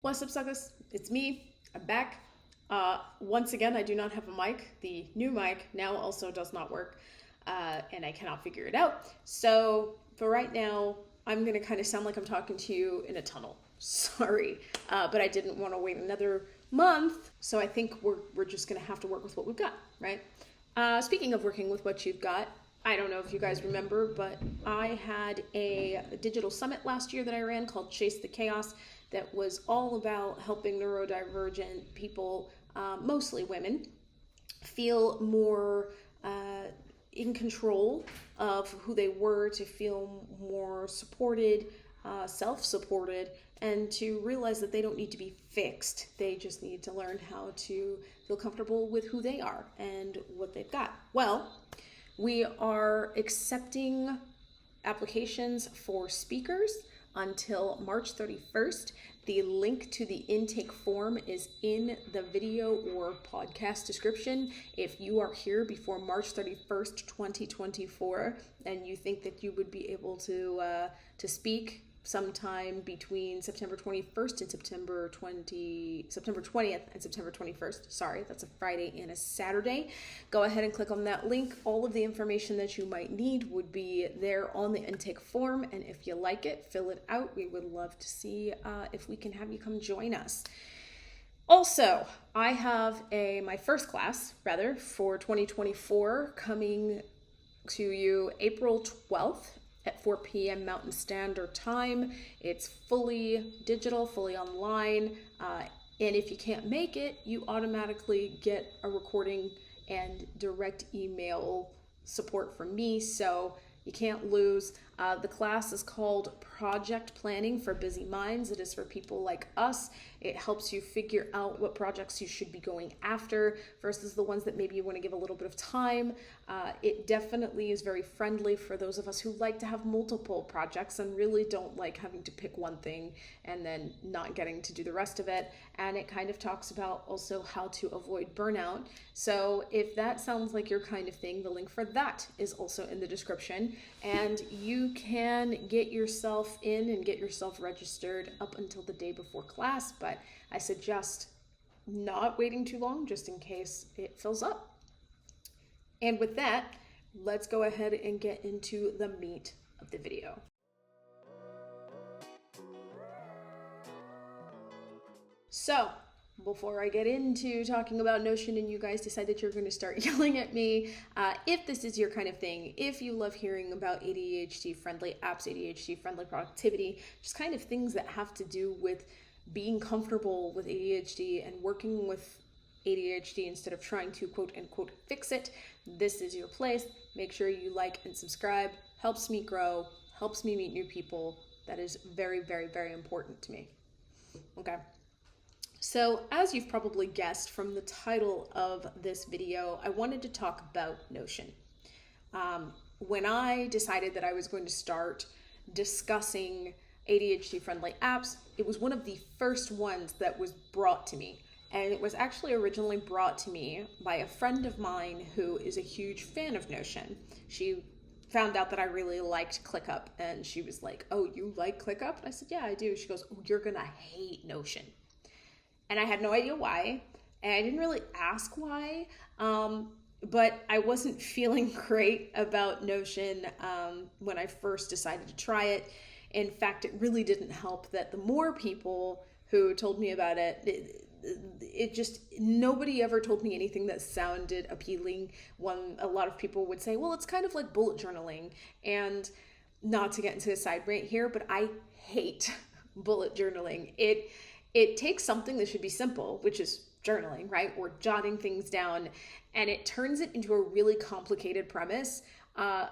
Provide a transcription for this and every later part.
What's up, suckers? It's me. I'm back. Once again, I do not have a mic. The new mic now also does not work, and I cannot figure it out. So for right now, I'm going to kind of sound like I'm talking to you in a tunnel. Sorry, but I didn't want to wait another month, so I think we're just going to have to work with what we've got, right? Speaking of working with what you've got, I don't know if you guys remember, but I had a digital summit last year that I ran called Chase the Chaos that was all about helping neurodivergent people, mostly women, feel more in control of who they were, to feel more supported, self-supported, and to realize that they don't need to be fixed. They just need to learn how to feel comfortable with who they are and what they've got. Well, we are accepting applications for speakers until March 31st. The link to the intake form is in the video or podcast description. If you are here before March 31st, 2024, and you think that you would be able to speak sometime between September 21st and September 20th and September 21st. Sorry, that's a Friday and a Saturday. Go ahead and click on that link. All of the information that you might need would be there on the intake form. And if you like it, fill it out. We would love to see if we can have you come join us. Also, I have my first class, for 2024 coming to you April 12th. At 4 p.m. Mountain Standard Time. It's fully digital, fully online, and if you can't make it, you automatically get a recording and direct email support from me, so you can't lose. The class is called Project Planning for Busy Minds. It is for people like us. It helps you figure out what projects you should be going after versus the ones that maybe you want to give a little bit of time. It definitely is very friendly for those of us who like to have multiple projects and really don't like having to pick one thing and then not getting to do the rest of it. And it kind of talks about also how to avoid burnout. So if that sounds like your kind of thing, the link for that is also in the description. And you can get yourself in and get yourself registered up until the day before class, but I suggest not waiting too long just in case it fills up. And with that, let's go ahead and get into the meat of the video. So, before I get into talking about Notion and you guys decide that you're going to start yelling at me, if this is your kind of thing, if you love hearing about ADHD-friendly apps, ADHD-friendly productivity, just kind of things that have to do with being comfortable with ADHD and working with ADHD instead of trying to quote-unquote fix it, this is your place. Make sure you like and subscribe. Helps me grow, helps me meet new people. That is very, very, very important to me. Okay. So as you've probably guessed from the title of this video, I wanted to talk about Notion. When I decided that I was going to start discussing ADHD-friendly apps, it was one of the first ones that was brought to me. And it was actually originally brought to me by a friend of mine who is a huge fan of Notion. She found out that I really liked ClickUp, and she was like, "Oh, you like ClickUp?" And I said, "Yeah, I do." She goes, "Oh, you're gonna hate Notion." And I had no idea why, and I didn't really ask why, but I wasn't feeling great about Notion when I first decided to try it. In fact, it really didn't help that the more people who told me about it, nobody ever told me anything that sounded appealing. A lot of people would say, well, it's kind of like bullet journaling, and not to get into a side rant here, but I hate bullet journaling. It takes something that should be simple, which is journaling, right? Or jotting things down, and it turns it into a really complicated premise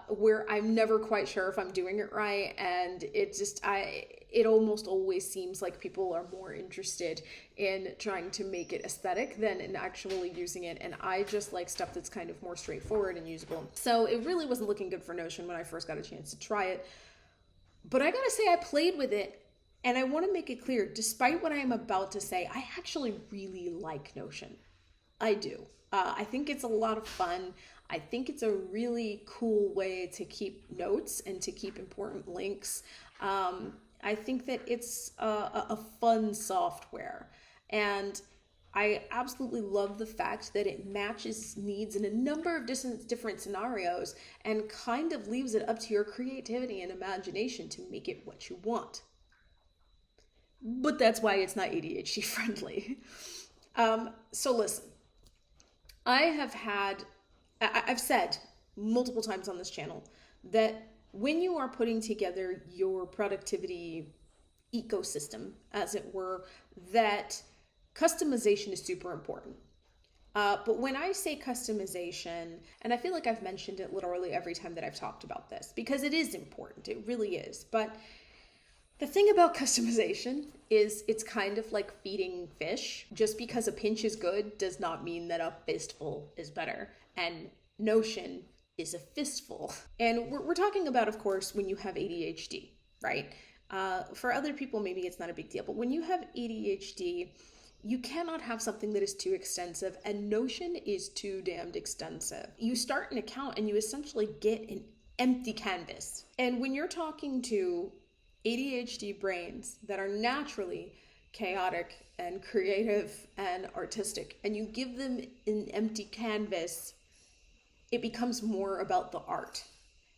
where I'm never quite sure if I'm doing it right. And it almost always seems like people are more interested in trying to make it aesthetic than in actually using it. And I just like stuff that's kind of more straightforward and usable. So it really wasn't looking good for Notion when I first got a chance to try it. But I gotta say, I played with it. And I want to make it clear, despite what I am about to say, I actually really like Notion. I do. I think it's a lot of fun. I think it's a really cool way to keep notes and to keep important links. I think that it's a fun software. And I absolutely love the fact that it matches needs in a number of different scenarios and kind of leaves it up to your creativity and imagination to make it what you want. But that's why it's not ADHD friendly. So listen, I've said multiple times on this channel that when you are putting together your productivity ecosystem, as it were, that customization is super important. But when I say customization, and I feel like I've mentioned it literally every time that I've talked about this, because it is important, it really is. But the thing about customization is it's kind of like feeding fish. Just because a pinch is good does not mean that a fistful is better. And Notion is a fistful. And we're talking about, of course, when you have ADHD, right? For other people, maybe it's not a big deal. But when you have ADHD, you cannot have something that is too extensive, and Notion is too damned extensive. You start an account and you essentially get an empty canvas. And when you're talking to ADHD brains that are naturally chaotic and creative and artistic, and you give them an empty canvas, it becomes more about the art,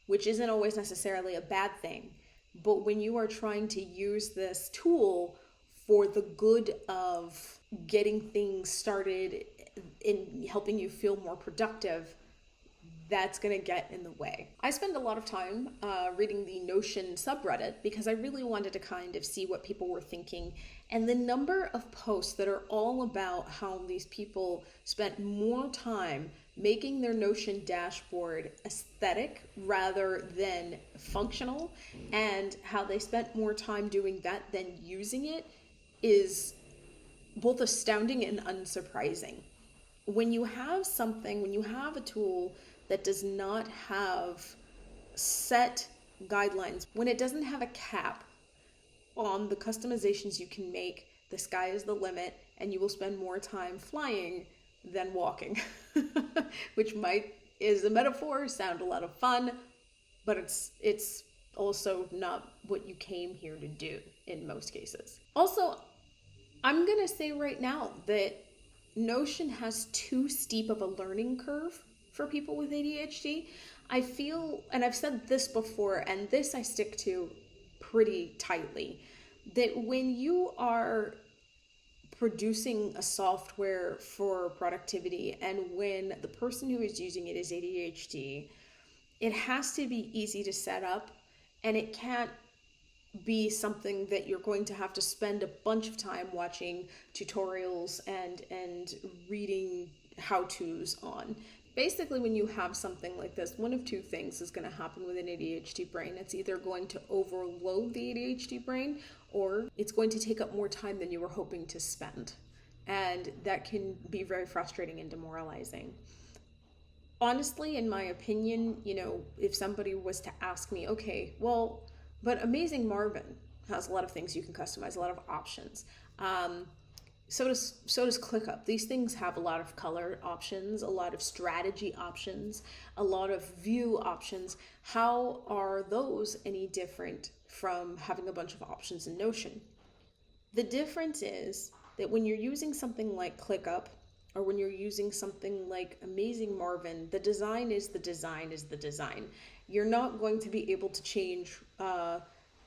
which isn't always necessarily a bad thing. But when you are trying to use this tool for the good of getting things started in helping you feel more productive, that's going to get in the way. I spend a lot of time reading the Notion subreddit because I really wanted to kind of see what people were thinking. And the number of posts that are all about how these people spent more time making their Notion dashboard aesthetic rather than functional, and how they spent more time doing that than using it is both astounding and unsurprising. When you have a tool that does not have set guidelines, when it doesn't have a cap on the customizations you can make, the sky is the limit, and you will spend more time flying than walking, which is a metaphor, sound a lot of fun, but it's also not what you came here to do in most cases. Also, I'm gonna say right now that Notion has too steep of a learning curve for people with ADHD. I feel, and I've said this before, and this I stick to pretty tightly, that when you are producing a software for productivity and when the person who is using it is ADHD, it has to be easy to set up, and it can't be something that you're going to have to spend a bunch of time watching tutorials and reading how-tos on. Basically, when you have something like this, one of two things is going to happen with an ADHD brain. It's either going to overload the ADHD brain, or it's going to take up more time than you were hoping to spend. And that can be very frustrating and demoralizing. Honestly, in my opinion, if somebody was to ask me, okay, well, but Amazing Marvin has a lot of things you can customize, a lot of options. So does ClickUp. These things have a lot of color options, a lot of strategy options, a lot of view options. How are those any different from having a bunch of options in Notion? The difference is that when you're using something like ClickUp, or when you're using something like Amazing Marvin, the design is the design is the design. You're not going to be able to change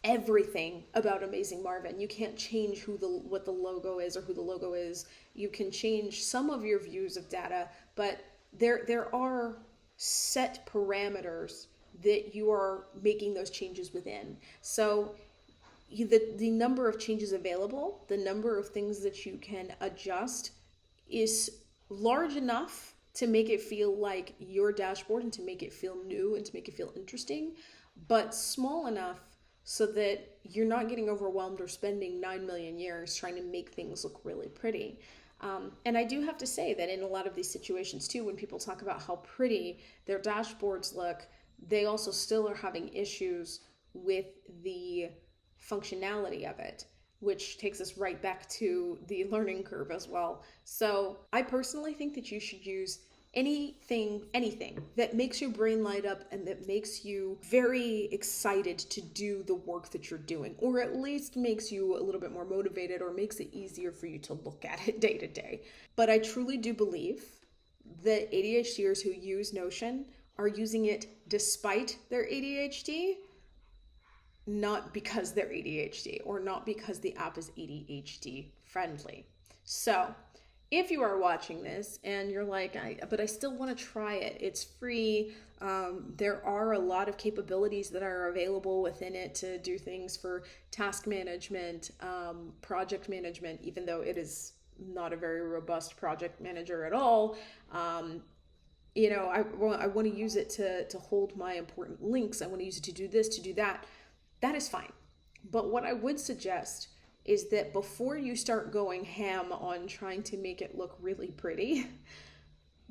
everything about Amazing Marvin. You can't change what the logo is or who the logo is. You can change some of your views of data, but there are set parameters that you are making those changes within. So the number of changes available, the number of things that you can adjust is large enough to make it feel like your dashboard and to make it feel new and to make it feel interesting, but small enough so that you're not getting overwhelmed or spending 9 million years trying to make things look really pretty. And I do have to say that in a lot of these situations too, when people talk about how pretty their dashboards look, they also still are having issues with the functionality of it, which takes us right back to the learning curve as well. So I personally think that you should use anything that makes your brain light up and that makes you very excited to do the work that you're doing, or at least makes you a little bit more motivated or makes it easier for you to look at it day to day. But I truly do believe that ADHDers who use Notion are using it despite their ADHD, not because they're ADHD or not because the app is ADHD friendly. So if you are watching this and you're like, but I still want to try it, it's free. There are a lot of capabilities that are available within it to do things for task management, project management, even though it is not a very robust project manager at all. I want to use it to hold my important links. I want to use it to do this, to do that. That is fine. But what I would suggest is that before you start going ham on trying to make it look really pretty,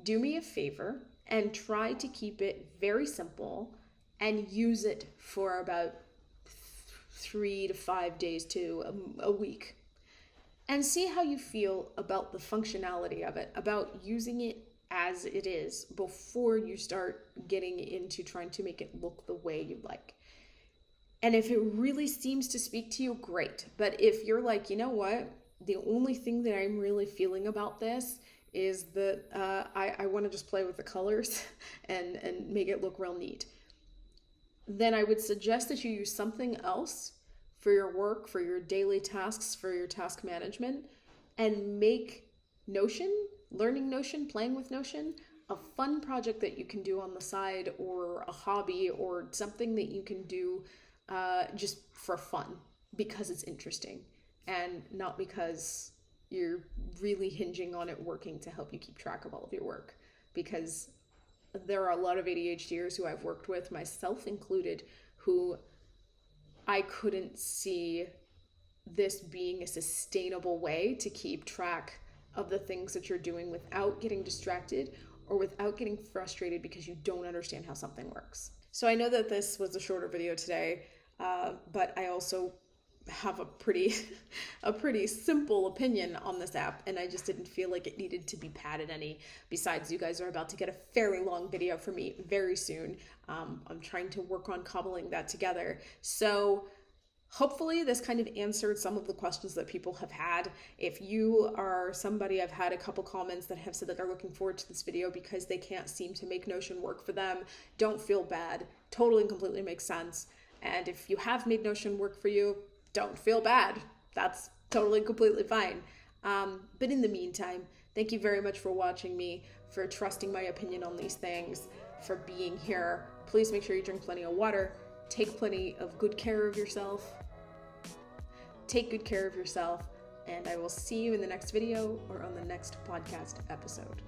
do me a favor and try to keep it very simple and use it for about 3 to 5 days to a week. And see how you feel about the functionality of it, about using it as it is before you start getting into trying to make it look the way you like. And if it really seems to speak to you, great. But if you're like, you know what, the only thing that I'm really feeling about this is that I want to just play with the colors and make it look real neat, then I would suggest that you use something else for your work, for your daily tasks, for your task management, and make Notion, learning Notion, playing with Notion, a fun project that you can do on the side, or a hobby, or something that you can do just for fun because it's interesting and not because you're really hinging on it working to help you keep track of all of your work. Because there are a lot of ADHDers who I've worked with, myself included, who I couldn't see this being a sustainable way to keep track of the things that you're doing without getting distracted or without getting frustrated because you don't understand how something works. So I know that this was a shorter video today, but I also have a pretty simple opinion on this app, and I just didn't feel like it needed to be padded any. Besides, you guys are about to get a fairly long video from me very soon. I'm trying to work on cobbling that together. So hopefully this kind of answered some of the questions that people have had. If you are somebody, I've had a couple comments that have said that they're looking forward to this video because they can't seem to make Notion work for them. Don't feel bad. Totally and completely makes sense. And if you have made Notion work for you, don't feel bad. That's totally and completely fine. But in the meantime, thank you very much for watching me, for trusting my opinion on these things, for being here. Please make sure you drink plenty of water. Take plenty of good care of yourself. Take good care of yourself, and I will see you in the next video or on the next podcast episode.